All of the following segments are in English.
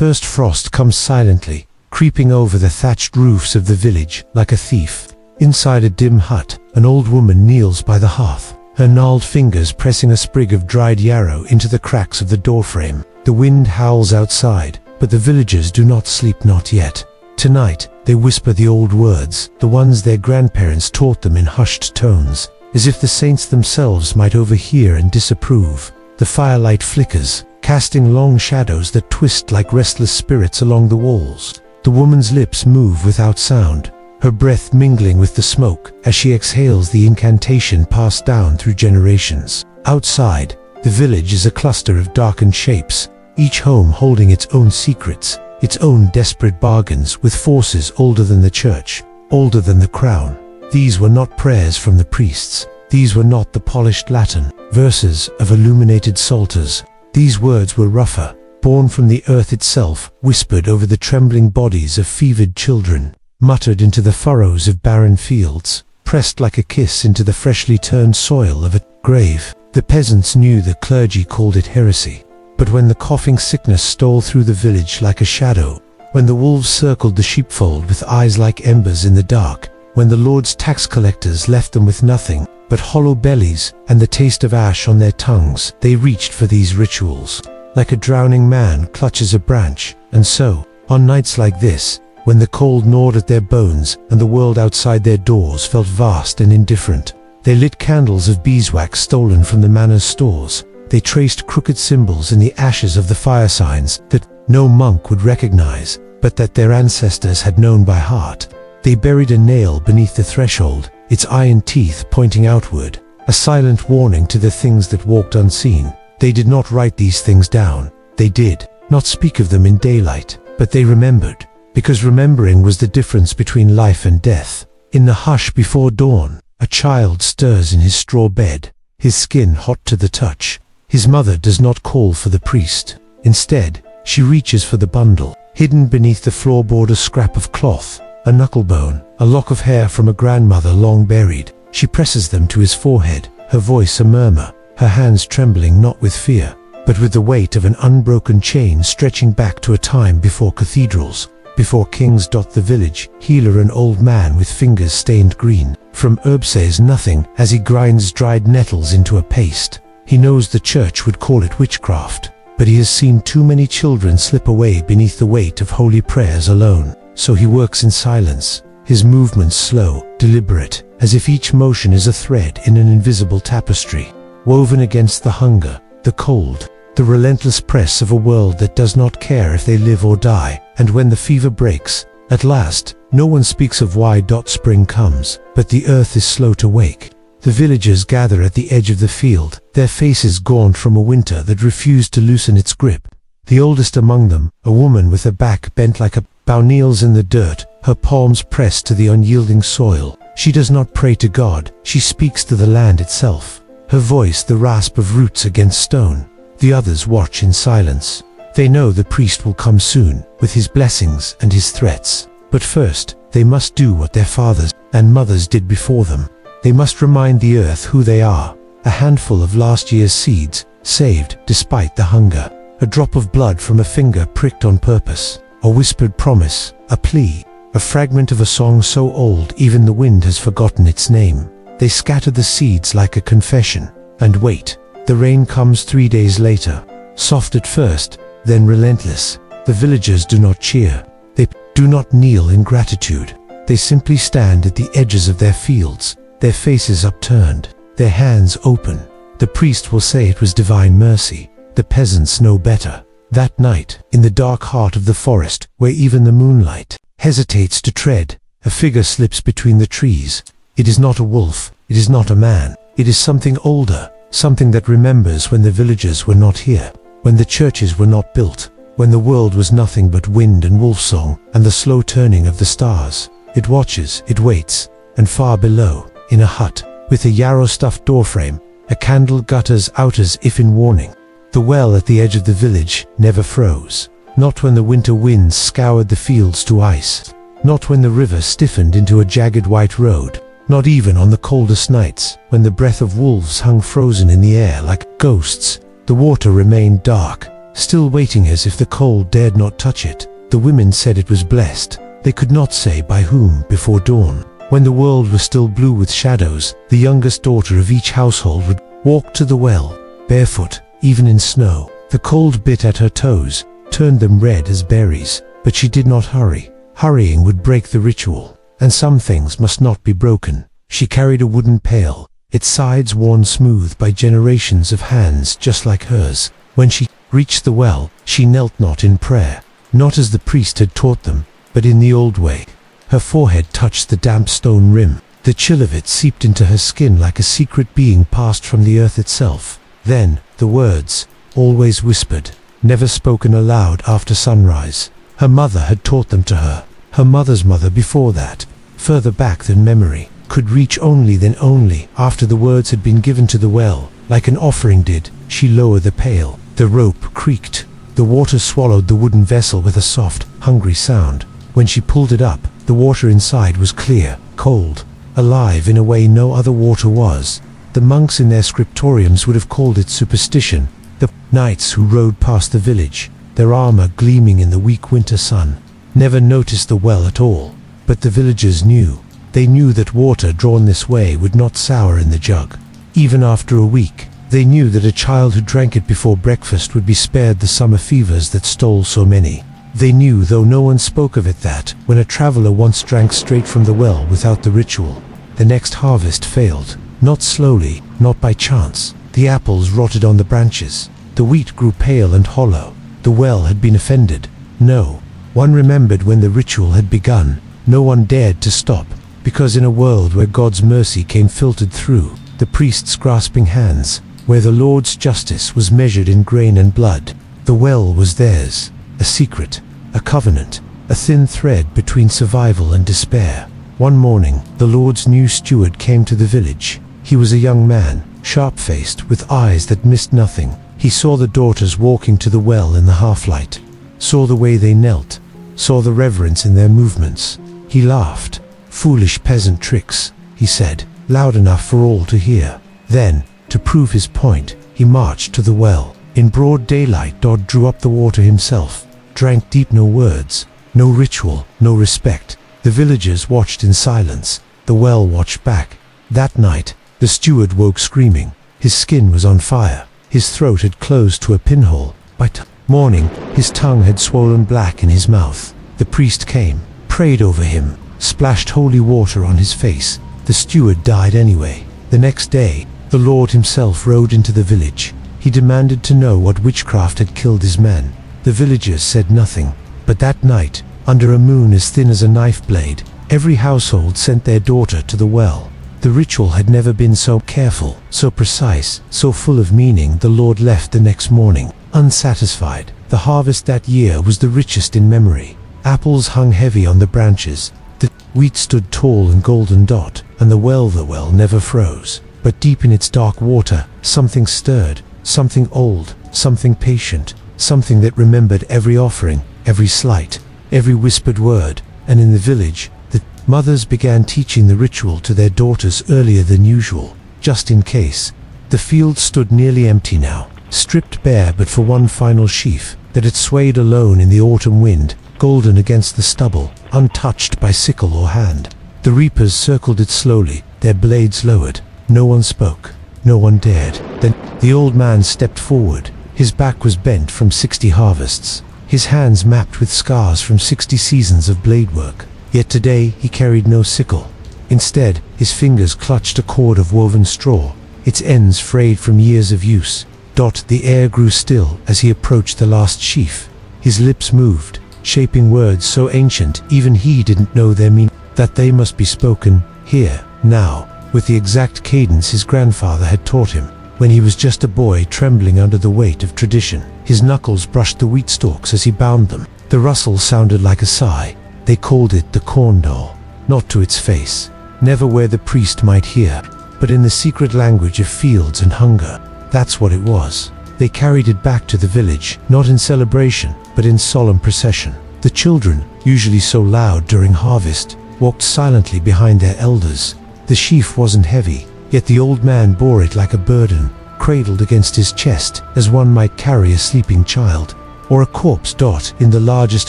first frost comes silently, creeping over the thatched roofs of the village like a thief. Inside a dim hut, an old woman kneels by the hearth, her gnarled fingers pressing a sprig of dried yarrow into the cracks of the doorframe. The wind howls outside, but the villagers do not sleep, not yet. Tonight, they whisper the old words, the ones their grandparents taught them in hushed tones, as if the saints themselves might overhear and disapprove. The firelight flickers, casting long shadows that twist like restless spirits along the walls. The woman's lips move without sound, her breath mingling with the smoke as she exhales the incantation passed down through generations. Outside, the village is a cluster of darkened shapes, each home holding its own secrets, its own desperate bargains with forces older than the church, older than the crown. These were not prayers from the priests. These were not the polished Latin verses of illuminated psalters. These words were rougher, born from the earth itself, whispered over the trembling bodies of fevered children, muttered into the furrows of barren fields, pressed like a kiss into the freshly turned soil of a grave. The peasants knew the clergy called it heresy. But when the coughing sickness stole through the village like a shadow, when the wolves circled the sheepfold with eyes like embers in the dark, when the Lord's tax collectors left them with nothing but hollow bellies and the taste of ash on their tongues, they reached for these rituals. Like a drowning man clutches a branch, and so, on nights like this, when the cold gnawed at their bones and the world outside their doors felt vast and indifferent, they lit candles of beeswax stolen from the manor's stores. They traced crooked symbols in the ashes of the fire signs that no monk would recognize, but that their ancestors had known by heart. They buried a nail beneath the threshold, its iron teeth pointing outward, a silent warning to the things that walked unseen. They did not write these things down. They did not speak of them in daylight, but they remembered, because remembering was the difference between life and death. In the hush before dawn, a child stirs in his straw bed, his skin hot to the touch. His mother does not call for the priest. Instead, she reaches for the bundle, hidden beneath the floorboard, a scrap of cloth, a knucklebone, a lock of hair from a grandmother long buried. She presses them to his forehead, her voice a murmur, her hands trembling not with fear, but with the weight of an unbroken chain stretching back to a time before cathedrals, before kings. The village healer, an old man with fingers stained green from herb, says nothing as he grinds dried nettles into a paste. He knows the church would call it witchcraft, but he has seen too many children slip away beneath the weight of holy prayers alone. So he works in silence, his movements slow, deliberate, as if each motion is a thread in an invisible tapestry, woven against the hunger, the cold, the relentless press of a world that does not care if they live or die. And when the fever breaks, at last, no one speaks of why. Spring comes, but the earth is slow to wake. The villagers gather at the edge of the field, their faces gaunt from a winter that refused to loosen its grip. The oldest among them, a woman with her back bent like a bow, kneels in the dirt, her palms pressed to the unyielding soil. She does not pray to God, she speaks to the land itself, her voice the rasp of roots against stone. The others watch in silence. They know the priest will come soon, with his blessings and his threats. But first, they must do what their fathers and mothers did before them. They must remind the earth who they are, a handful of last year's seeds, saved despite the hunger, a drop of blood from a finger pricked on purpose, a whispered promise, a plea, a fragment of a song so old even the wind has forgotten its name. They scatter the seeds like a confession, and wait. The rain comes 3 days later, soft at first, then relentless. The villagers do not cheer. They do not kneel in gratitude. They simply stand at the edges of their fields, their faces upturned, their hands open. The priest will say it was divine mercy. The peasants know better. That night, in the dark heart of the forest, where even the moonlight hesitates to tread, a figure slips between the trees. It is not a wolf, it is not a man, it is something older, something that remembers when the villagers were not here, when the churches were not built, when the world was nothing but wind and wolf song and the slow turning of the stars. It watches, it waits, and far below, in a hut, with a yarrow-stuffed doorframe, a candle gutters out as if in warning. The well at the edge of the village never froze, not when the winter winds scoured the fields to ice, not when the river stiffened into a jagged white road, not even on the coldest nights, when the breath of wolves hung frozen in the air like ghosts. The water remained dark, still waiting as if the cold dared not touch it. The women said it was blessed. They could not say by whom before dawn. When the world was still blue with shadows, the youngest daughter of each household would walk to the well, barefoot, even in snow. The cold bit at her toes, turned them red as berries, but she did not hurry. Hurrying would break the ritual, and some things must not be broken. She carried a wooden pail, its sides worn smooth by generations of hands just like hers. When she reached the well, she knelt not in prayer, not as the priest had taught them, but in the old way. Her forehead touched the damp stone rim. The chill of it seeped into her skin like a secret being passed from the earth itself. Then, the words, always whispered, never spoken aloud after sunrise. Her mother had taught them to her. Her mother's mother before that, further back than memory, could reach only then only after the words had been given to the well. Like an offering did, she lowered the pail. The rope creaked. The water swallowed the wooden vessel with a soft, hungry sound. When she pulled it up, the water inside was clear, cold, alive in a way no other water was. The monks in their scriptoriums would have called it superstition. The knights who rode past the village, their armor gleaming in the weak winter sun, never noticed the well at all. But the villagers knew. They knew that water drawn this way would not sour in the jug. Even after a week, they knew that a child who drank it before breakfast would be spared the summer fevers that stole so many. They knew, though no one spoke of it, that when a traveler once drank straight from the well without the ritual, the next harvest failed. Not slowly, not by chance. The apples rotted on the branches. The wheat grew pale and hollow. The well had been offended. No, one remembered when the ritual had begun. No one dared to stop, because in a world where God's mercy came filtered through the priest's grasping hands, where the Lord's justice was measured in grain and blood, the well was theirs. A secret, a covenant, a thin thread between survival and despair. One morning, the Lord's new steward came to the village. He was a young man, sharp-faced, with eyes that missed nothing. He saw the daughters walking to the well in the half-light, saw the way they knelt, saw the reverence in their movements. He laughed. "Foolish peasant tricks," he said, loud enough for all to hear. Then, to prove his point, he marched to the well. In broad daylight, Dodd drew up the water himself, drank deep. No words, no ritual, no respect. The villagers watched in silence. The well watched back. That night, the steward woke screaming. His skin was on fire. His throat had closed to a pinhole. By morning, his tongue had swollen black in his mouth. The priest came, prayed over him, splashed holy water on his face. The steward died anyway. The next day, the Lord himself rode into the village. He demanded to know what witchcraft had killed his men. The villagers said nothing. But that night, under a moon as thin as a knife blade, every household sent their daughter to the well. The ritual had never been so careful, so precise, so full of meaning. The Lord left the next morning, unsatisfied. The harvest that year was the richest in memory. Apples hung heavy on the branches. The wheat stood tall and golden dot, and the well never froze. But deep in its dark water, something stirred, something old, something patient, something that remembered every offering, every slight, every whispered word. And in the village, the mothers began teaching the ritual to their daughters earlier than usual, just in case. The field stood nearly empty now, stripped bare but for one final sheaf, that it swayed alone in the autumn wind, golden against the stubble, untouched by sickle or hand. The reapers circled it slowly, their blades lowered. No one spoke. No one dared. Then the old man stepped forward. His back was bent from 60 harvests, his hands mapped with scars from 60 seasons of blade work. Yet today he carried no sickle. Instead, his fingers clutched a cord of woven straw, its ends frayed from years of use. The air grew still as he approached the last sheaf. His lips moved, shaping words so ancient even he didn't know their meaning, that they must be spoken here, now, with the exact cadence his grandfather had taught him, when he was just a boy trembling under the weight of tradition. His knuckles brushed the wheat stalks as he bound them. The rustle sounded like a sigh. They called it the corn doll, not to its face, never where the priest might hear, but in the secret language of fields and hunger. That's what it was. They carried it back to the village, not in celebration, but in solemn procession. The children, usually so loud during harvest, walked silently behind their elders. The sheaf wasn't heavy, yet the old man bore it like a burden, cradled against his chest, as one might carry a sleeping child, or a corpse. In the largest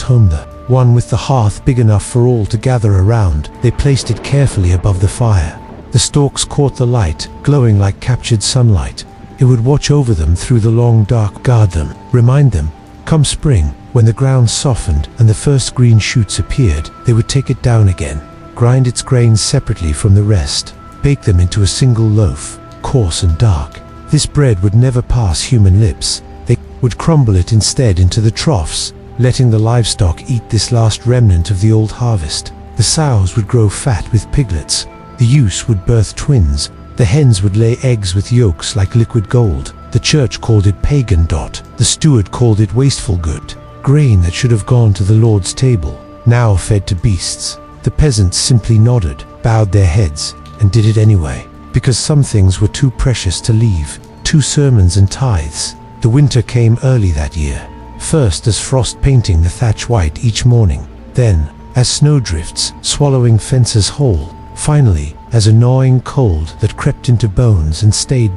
home, the one with the hearth big enough for all to gather around, they placed it carefully above the fire. The stalks caught the light, glowing like captured sunlight. It would watch over them through the long dark, guard them, remind them. Come spring, when the ground softened and the first green shoots appeared, they would take it down again, grind its grains separately from the rest, bake them into a single loaf, coarse and dark. This bread would never pass human lips. They would crumble it instead into the troughs, letting the livestock eat this last remnant of the old harvest. The sows would grow fat with piglets. The ewes would birth twins. The hens would lay eggs with yolks like liquid gold. The church called it pagan. The steward called it wasteful good. Grain that should have gone to the Lord's table, now fed to beasts. The peasants simply nodded, bowed their heads, and did it anyway, because some things were too precious to leave. 2 sermons and tithes. The winter came early that year. First as frost painting the thatch white each morning, then as snowdrifts swallowing fences whole, finally as a gnawing cold that crept into bones and stayed.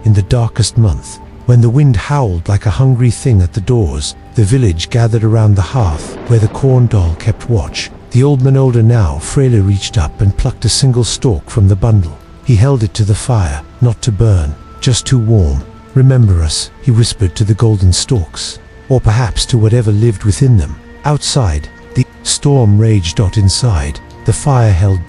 In the darkest month, when the wind howled like a hungry thing at the doors, the village gathered around the hearth where the corn doll kept watch. The old man, older now, frailer, reached up and plucked a single stalk from the bundle. He held it to the fire, not to burn, just too warm. Remember us, he whispered to the golden stalks, or perhaps to whatever lived within them. Outside, the storm raged. Inside, the fire held.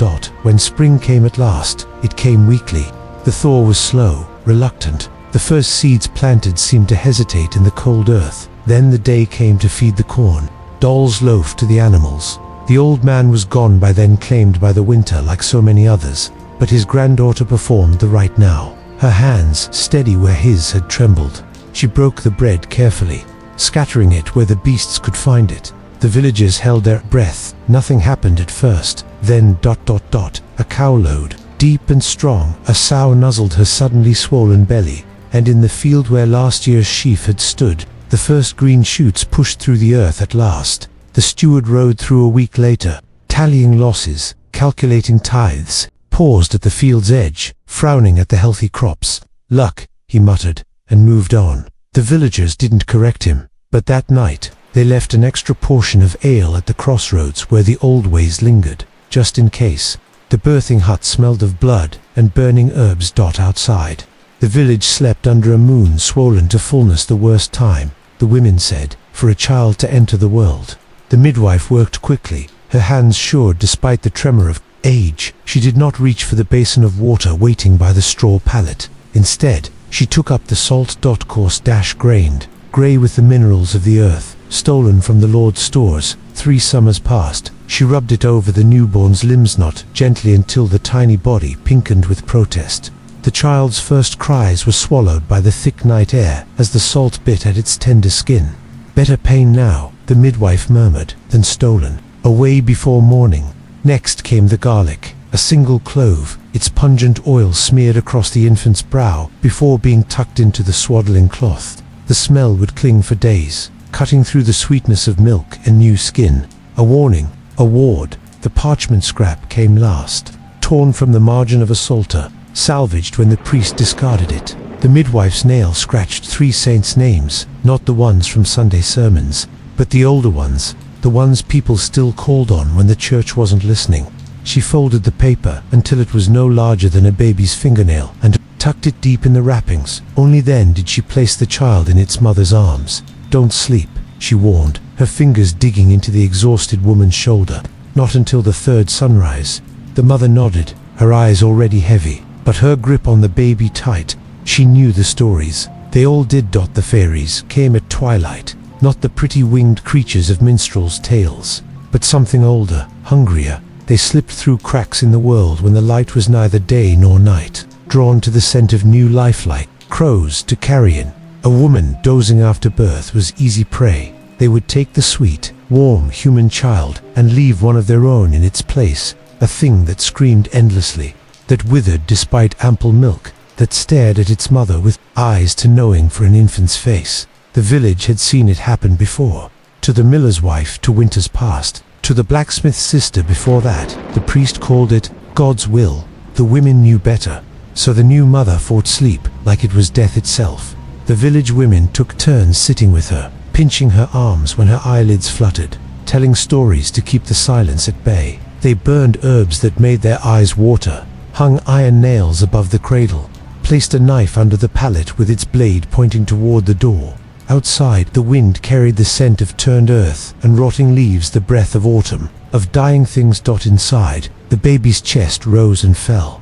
When spring came at last, it came weakly. The thaw was slow, reluctant. The first seeds planted seemed to hesitate in the cold earth. Then the day came to feed the corn, doll's loaf to the animals. The old man was gone by then, claimed by the winter like so many others, but his granddaughter performed the rite now, her hands steady where his had trembled. She broke the bread carefully, scattering it where the beasts could find it. The villagers held their breath. Nothing happened at first. Then ... a cow lowed, deep and strong. A sow nuzzled her suddenly swollen belly, and in the field where last year's sheaf had stood, the first green shoots pushed through the earth at last. The steward rode through a week later, tallying losses, calculating tithes, paused at the field's edge, frowning at the healthy crops. Luck, he muttered, and moved on. The villagers didn't correct him, but that night, they left an extra portion of ale at the crossroads where the old ways lingered, just in case. The birthing hut smelled of blood and burning herbs. Outside, the village slept under a moon swollen to fullness. The worst time, the women said, for a child to enter the world. The midwife worked quickly, her hands sure despite the tremor of age. She did not reach for the basin of water waiting by the straw pallet. Instead, she took up the salt. Coarse, grained, grey with the minerals of the earth, stolen from the Lord's stores. 3 summers passed. She rubbed it over the newborn's limbs, not gently, until the tiny body pinkened with protest. The child's first cries were swallowed by the thick night air as the salt bit at its tender skin. Better pain now, the midwife murmured, than stolen, away before morning. Next came the garlic, a single clove, its pungent oil smeared across the infant's brow before being tucked into the swaddling cloth. The smell would cling for days, cutting through the sweetness of milk and new skin. A warning, a ward. The parchment scrap came last, torn from the margin of a psalter, salvaged when the priest discarded it. The midwife's nail scratched 3 saints' names, not the ones from Sunday sermons, but the older ones, the ones people still called on when the church wasn't listening. She folded the paper until it was no larger than a baby's fingernail and tucked it deep in the wrappings. Only then did she place the child in its mother's arms. Don't sleep, she warned, her fingers digging into the exhausted woman's shoulder. Not until the 3rd sunrise. The mother nodded, her eyes already heavy, but her grip on the baby tight. She knew the stories. They all did. The fairies came at twilight, not the pretty winged creatures of minstrels' tales, but something older, hungrier. They slipped through cracks in the world when the light was neither day nor night, drawn to the scent of new life like crows to carrion. A woman dozing after birth was easy prey. They would take the sweet, warm human child and leave one of their own in its place, a thing that screamed endlessly, that withered despite ample milk, that stared at its mother with eyes too knowing for an infant's face. The village had seen it happen before, to the miller's wife 2 winters past, to the blacksmith's sister before that. The priest called it God's will. The women knew better. So the new mother fought sleep like it was death itself. The village women took turns sitting with her, pinching her arms when her eyelids fluttered, telling stories to keep the silence at bay. They burned herbs that made their eyes water, hung iron nails above the cradle, placed a knife under the pallet with its blade pointing toward the door. Outside, the wind carried the scent of turned earth and rotting leaves, the breath of autumn, of dying things. Inside, the baby's chest rose and fell.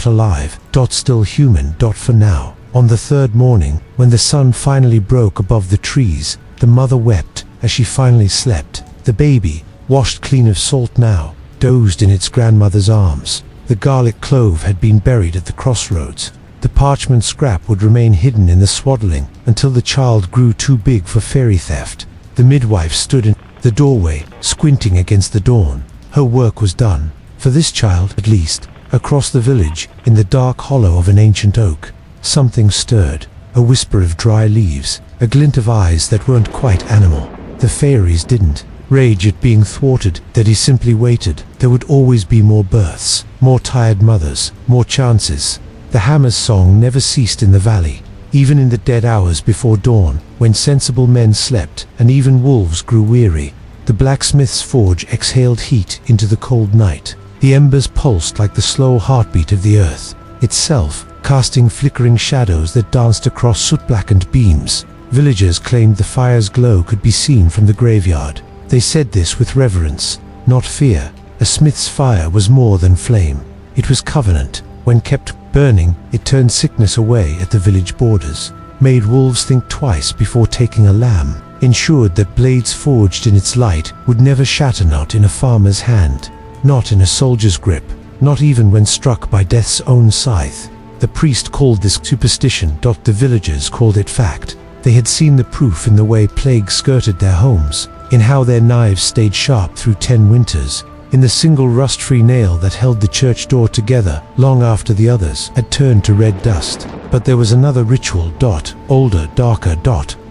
Alive, still human. For now. On the third morning, when the sun finally broke above the trees, the mother wept as she finally slept. The baby, washed clean of salt now, dozed in its grandmother's arms. The garlic clove had been buried at the crossroads. The parchment scrap would remain hidden in the swaddling until the child grew too big for fairy theft. The midwife stood in the doorway, squinting against the dawn. Her work was done. For this child, at least. Across the village, in the dark hollow of an ancient oak, something stirred. A whisper of dry leaves, a glint of eyes that weren't quite animal. The fairies didn't rage at being thwarted, that he simply waited. There would always be more births, more tired mothers, more chances. The hammer's song never ceased in the valley, even in the dead hours before dawn, when sensible men slept and even wolves grew weary. The blacksmith's forge exhaled heat into the cold night. The embers pulsed like the slow heartbeat of the earth itself, casting flickering shadows that danced across soot-blackened beams. Villagers claimed the fire's glow could be seen from the graveyard. They said this with reverence, not fear. A smith's fire was more than flame. It was covenant. When kept burning, it turned sickness away at the village borders, made wolves think twice before taking a lamb, ensured that blades forged in its light would never shatter, not in a farmer's hand, not in a soldier's grip, not even when struck by death's own scythe. The priest called this superstition. The villagers called it fact. They had seen the proof in the way plague skirted their homes, in how their knives stayed sharp through 10 winters, in the single rust-free nail that held the church door together long after the others had turned to red dust. But there was another ritual. Older, darker.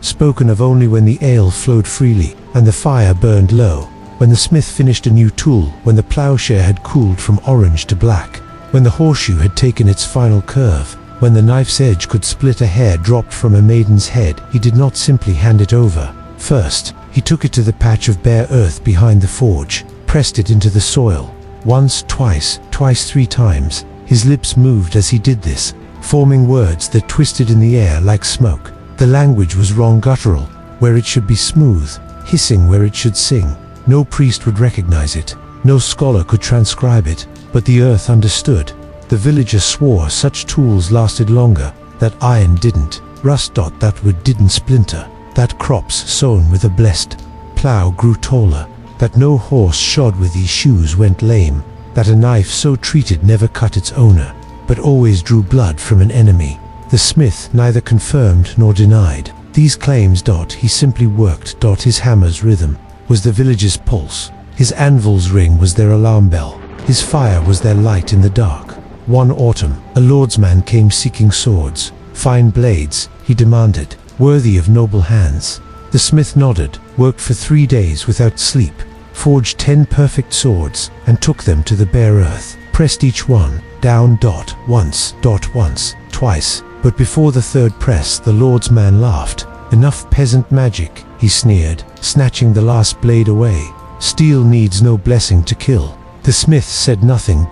Spoken of only when the ale flowed freely and the fire burned low. When the smith finished a new tool, when the plowshare had cooled from orange to black, when the horseshoe had taken its final curve, when the knife's edge could split a hair dropped from a maiden's head, he did not simply hand it over. First, he took it to the patch of bare earth behind the forge, pressed it into the soil. Once, twice, 3 times. His lips moved as he did this, forming words that twisted in the air like smoke. The language was wrong, guttural where it should be smooth, hissing where it should sing. No priest would recognize it, no scholar could transcribe it, but the earth understood. The villager swore such tools lasted longer, that iron didn't, rust. That wood didn't splinter, that crops sown with a blessed plow grew taller, that no horse shod with these shoes went lame, that a knife so treated never cut its owner, but always drew blood from an enemy. The smith neither confirmed nor denied these claims. He simply worked. His hammer's rhythm was the village's pulse. His anvil's ring was their alarm bell. His fire was their light in the dark. One autumn, a lordsman came seeking swords. Fine blades, he demanded, worthy of noble hands. The smith nodded, worked for 3 days without sleep, forged 10 perfect swords, and took them to the bare earth, pressed each one down. Once, twice. But before the third press, the lordsman laughed. Enough peasant magic, he sneered, snatching the last blade away. Steel needs no blessing to kill. The smith said nothing.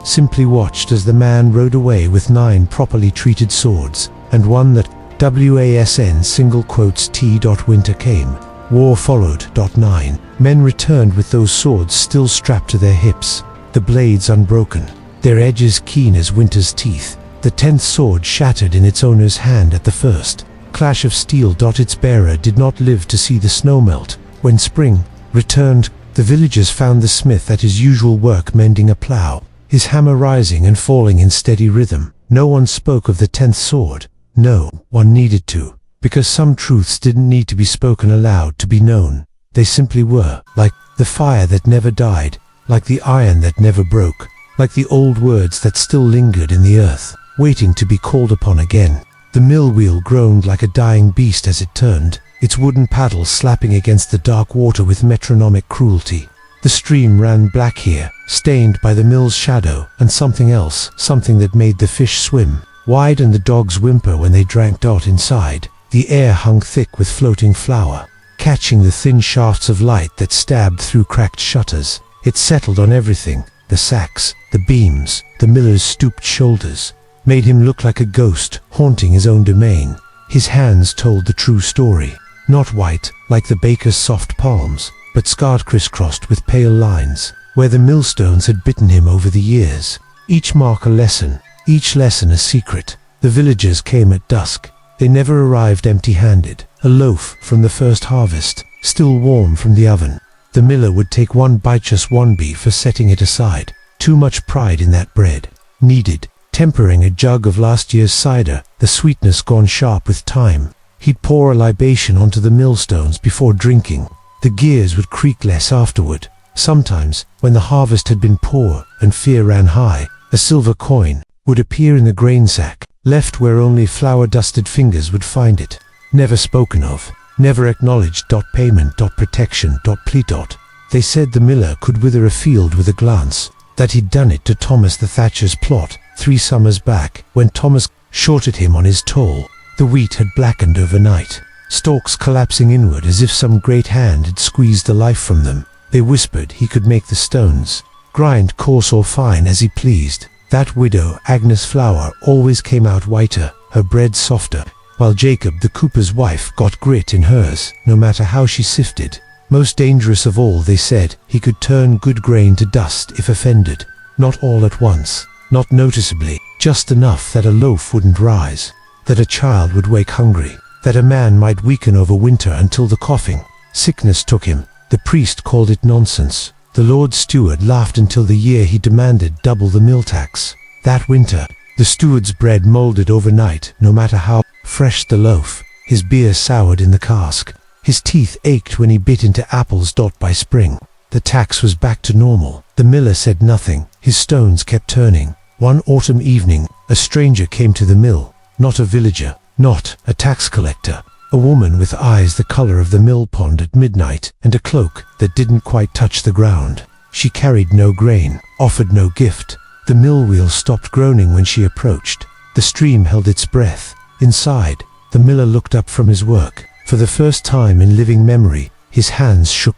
Simply watched as the man rode away with 9 properly treated swords, and one that WASN single quotes T. Winter came. War followed. 9 men returned with those swords still strapped to their hips, the blades unbroken, their edges keen as winter's teeth. The 10th sword shattered in its owner's hand at the first clash of steel. Its bearer did not live to see the snow melt. When spring returned, the villagers found the smith at his usual work mending a plow, his hammer rising and falling in steady rhythm. No one spoke of the 10th sword. No one needed to, because some truths didn't need to be spoken aloud to be known. They simply were, like the fire that never died, like the iron that never broke, like the old words that still lingered in the earth, waiting to be called upon again. The mill wheel groaned like a dying beast as it turned, its wooden paddle slapping against the dark water with metronomic cruelty. The stream ran black here, stained by the mill's shadow and something else, something that made the fish swim wide and the dogs whimper when they drank. Inside, the air hung thick with floating flour, catching the thin shafts of light that stabbed through cracked shutters. It settled on everything, the sacks, the beams, the miller's stooped shoulders, made him look like a ghost haunting his own domain. His hands told the true story, not white like the baker's soft palms, but scarred crisscrossed with pale lines, where the millstones had bitten him over the years. Each mark a lesson, each lesson a secret. The villagers came at dusk. They never arrived empty-handed. A loaf from the first harvest, still warm from the oven. The miller would take one bite, just one before setting it aside. Too much pride in that bread. Needed, tempering a jug of last year's cider, the sweetness gone sharp with time. He'd pour a libation onto the millstones before drinking. The gears would creak less afterward. Sometimes, when the harvest had been poor and fear ran high, a silver coin would appear in the grain sack, left where only flour-dusted fingers would find it. Never spoken of, never acknowledged. Payment. Protection. Plea. They said the miller could wither a field with a glance, that he'd done it to Thomas the Thatcher's plot 3 summers back, when Thomas shorted him on his toll. The wheat had blackened overnight, stalks collapsing inward as if some great hand had squeezed the life from them. They whispered he could make the stones grind coarse or fine as he pleased. That widow, Agnes Flower, always came out whiter, her bread softer, while Jacob, the cooper's wife, got grit in hers, no matter how she sifted. Most dangerous of all, they said, he could turn good grain to dust if offended. Not all at once, not noticeably, just enough that a loaf wouldn't rise, that a child would wake hungry, that a man might weaken over winter until the coughing sickness took him. The priest called it nonsense. The Lord Steward laughed until the year he demanded double the mill tax. That winter, the steward's bread molded overnight, no matter how fresh the loaf. His beer soured in the cask. His teeth ached when he bit into apples. By spring, the tax was back to normal. The miller said nothing. His stones kept turning. One autumn evening, a stranger came to the mill. Not a villager, not a tax collector. A woman with eyes the color of the mill pond at midnight and a cloak that didn't quite touch the ground. She carried no grain, offered no gift. The mill wheel stopped groaning when she approached. The stream held its breath. Inside, the miller looked up from his work. For the first time in living memory, his hands shook.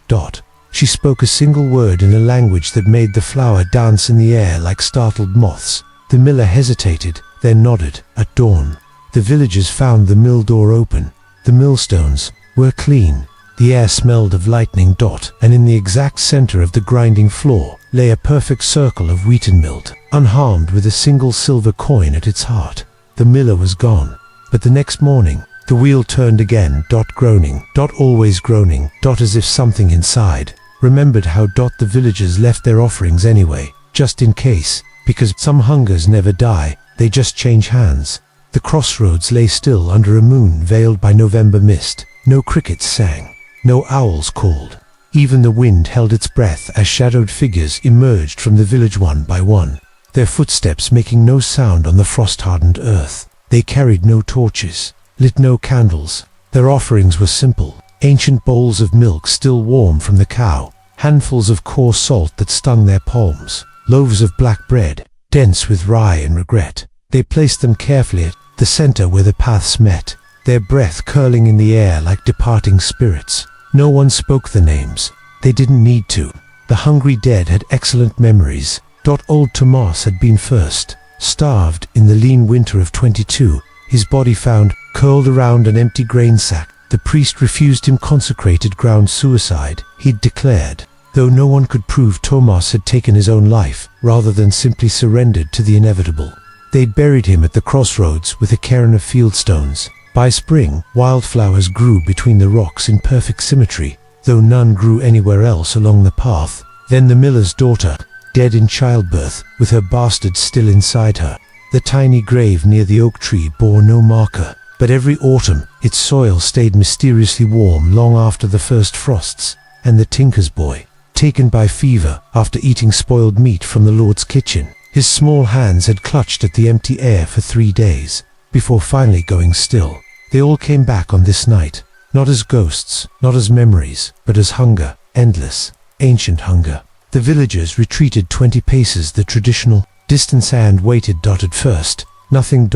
She spoke a single word in a language that made the flour dance in the air like startled moths. The miller hesitated, then nodded. At dawn, the villagers found the mill door open. The millstones were clean. The air smelled of lightning. And in the exact center of the grinding floor lay a perfect circle of wheaten milled, unharmed, with a single silver coin at its heart. The miller was gone. But the next morning, the wheel turned again. Groaning. Always groaning. As if something inside remembered how. The villagers left their offerings anyway, just in case, because some hungers never die, they just change hands. The crossroads lay still under a moon veiled by November mist. No crickets sang, no owls called. Even the wind held its breath as shadowed figures emerged from the village one by one, their footsteps making no sound on the frost-hardened earth. They carried no torches, lit no candles. Their offerings were simple, ancient bowls of milk still warm from the cow, handfuls of coarse salt that stung their palms, loaves of black bread, dense with rye and regret. They placed them carefully at the center where the paths met, their breath curling in the air like departing spirits. No one spoke the names. They didn't need to. The hungry dead had excellent memories. Old Tomas had been first, starved in the lean winter of 22, his body found curled around an empty grain sack. The priest refused him consecrated ground suicide, he'd declared, though no one could prove Tomas had taken his own life, rather than simply surrendered to the inevitable. They'd buried him at the crossroads with a cairn of fieldstones. By spring, wildflowers grew between the rocks in perfect symmetry, though none grew anywhere else along the path. Then the miller's daughter, dead in childbirth, with her bastard still inside her. The tiny grave near the oak tree bore no marker, but every autumn its soil stayed mysteriously warm long after the first frosts. And the tinker's boy, taken by fever after eating spoiled meat from the Lord's kitchen, his small hands had clutched at the empty air for 3 days, before finally going still. They all came back on this night, not as ghosts, not as memories, but as hunger, endless. ancient hunger. The villagers retreated 20 paces, the traditional distance, and waited. At first, nothing.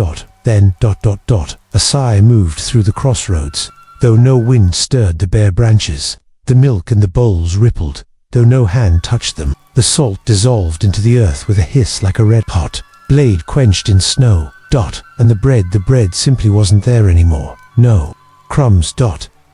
Then ... A sigh moved through the crossroads, though no wind stirred the bare branches. The milk in the bowls rippled, though no hand touched them. The salt dissolved into the earth with a hiss like a red-hot blade quenched in snow. And the bread simply wasn't there anymore. No crumbs.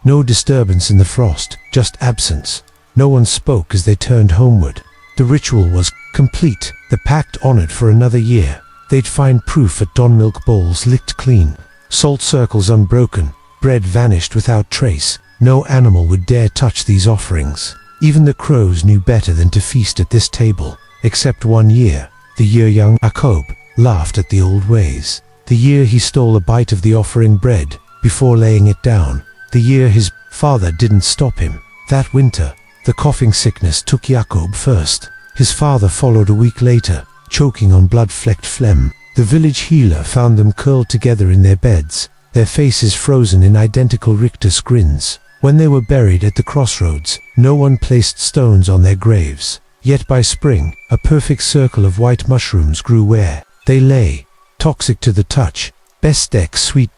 No disturbance in the frost, just absence. No one spoke as they turned homeward. The ritual was complete, the pact honored for another year. They'd find proof at dawn. Milk bowls licked clean, salt circles unbroken, bread vanished without trace. No animal would dare touch these offerings. Even the crows knew better than to feast at this table, except one year. The year young Jacob laughed at the old ways. The year he stole a bite of the offering bread before laying it down. The year his father didn't stop him. That winter, the coughing sickness took Jacob first. His father followed a week later, choking on blood-flecked phlegm. The village healer found them curled together in their beds, their faces frozen in identical rictus grins. When they were buried at the crossroads, no one placed stones on their graves. Yet by spring, a perfect circle of white mushrooms grew where they lay, toxic to the touch, best sweet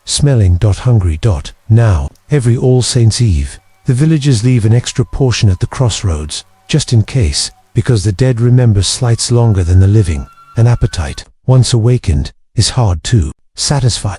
smelling. Hungry. Now, every All Saints' Eve, the villagers leave an extra portion at the crossroads, just in case, because the dead remember slights longer than the living. An appetite, once awakened, is hard to satisfy.